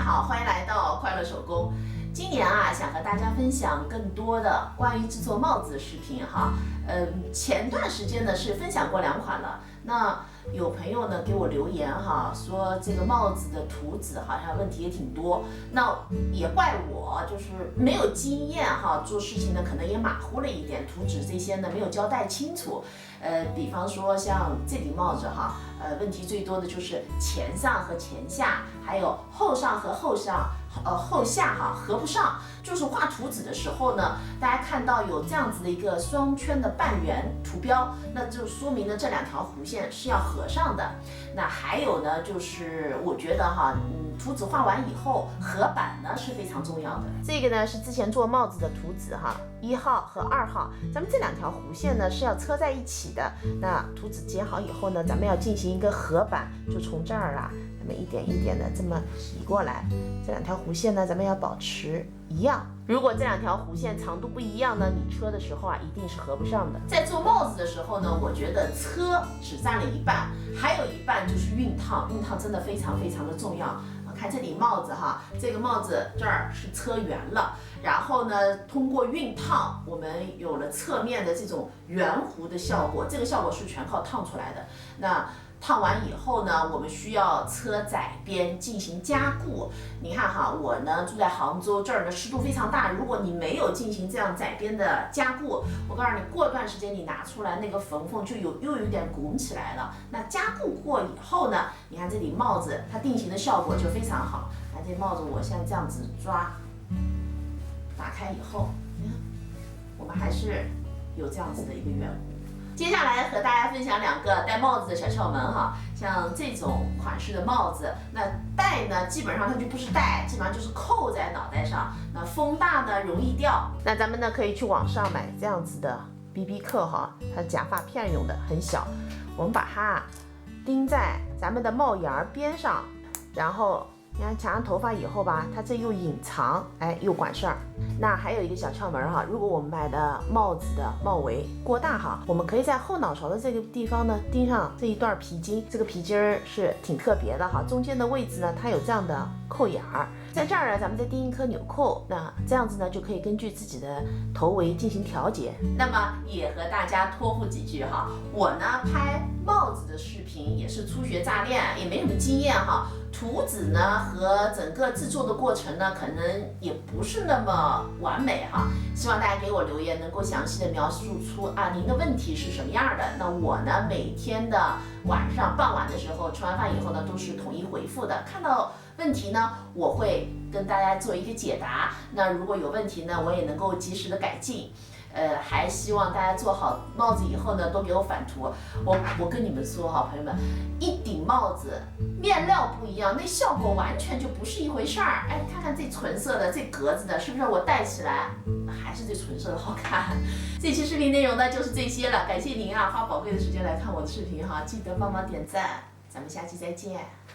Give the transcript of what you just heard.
好，欢迎来到快乐手工。今年啊，想和大家分享更多的关于制作帽子的视频哈。前段时间呢是分享过2款了。那有朋友呢给我留言哈，说这个帽子的图纸好像问题也挺多。那也怪我就是没有经验哈，做事情呢可能也马虎了一点，图纸这些呢没有交代清楚。比方说像这顶帽子哈，问题最多的就是前上和前下，还有后上和后上。后下哈合不上，就是画图纸的时候呢，大家看到有这样子的一个双圈的半圆图标，那就说明呢这2条弧线是要合上的。那还有呢，就是我觉得哈，图纸画完以后合板呢是非常重要的。这个呢是之前做帽子的图纸哈，1号和2号，咱们这2条弧线呢是要车在一起的。那图纸接好以后呢，咱们要进行一个合板，就从这儿啊，咱们一点一点的这么移过来，这2条弧线呢，咱们要保持一样。如果这2条弧线长度不一样呢，你车的时候啊，一定是合不上的。在做帽子的时候呢，我觉得车只占了一半，还有一半就是熨烫，熨烫真的非常非常的重要。看这顶帽子哈，这个帽子这儿是车圆了，然后呢，通过熨烫，我们有了侧面的这种圆弧的效果，这个效果是全靠烫出来的。那烫完以后呢，我们需要车载边进行加固。你看哈，我呢住在杭州，这儿呢湿度非常大。如果你没有进行这样载边的加固，我告诉你，过段时间你拿出来那个缝缝就又有点拱起来了。那加固过以后呢，你看这顶帽子它定型的效果就非常好。看这帽子，我现在这样子抓，打开以后，你看，我们还是有这样子的一个圆弧。接下来和大家分享2个戴帽子的小窍门哈，像这种款式的帽子，那戴呢基本上它就不是戴，基本上就是扣在脑袋上，那风大呢容易掉。那咱们呢可以去网上买这样子的 BB 扣哈，它假发片用的，很小，我们把它钉在咱们的帽檐边上，然后你看夹上头发以后吧，它这又隐藏，哎，又管事儿。那还有一个小窍门哈，如果我们买的帽子的帽围过大哈，我们可以在后脑勺的这个地方呢钉上这一段皮筋，这个皮筋儿是挺特别的哈，中间的位置呢它有这样的扣眼儿，在这儿呢咱们再钉一颗纽扣，那这样子呢就可以根据自己的头围进行调节。那么也和大家托付几句哈，我呢拍帽子的视频也是初学乍练，也没什么经验哈。图纸呢和整个制作的过程呢，可能也不是那么完美哈。希望大家给我留言，能够详细的描述出啊您的问题是什么样的。那我呢每天的晚上傍晚的时候吃完饭以后呢，都是统一回复的。看到问题呢，我会跟大家做一个解答。那如果有问题呢，我也能够及时的改进。还希望大家做好帽子以后呢，都给我返图。我跟你们说哈，朋友们，一顶帽子面料不一样，那效果完全就不是一回事儿。哎，看看这纯色的，这格子的，是不是我戴起来还是这纯色的好看？这期视频内容呢就是这些了，感谢您啊，花宝贵的时间来看我的视频哈，记得帮忙点赞，咱们下期再见。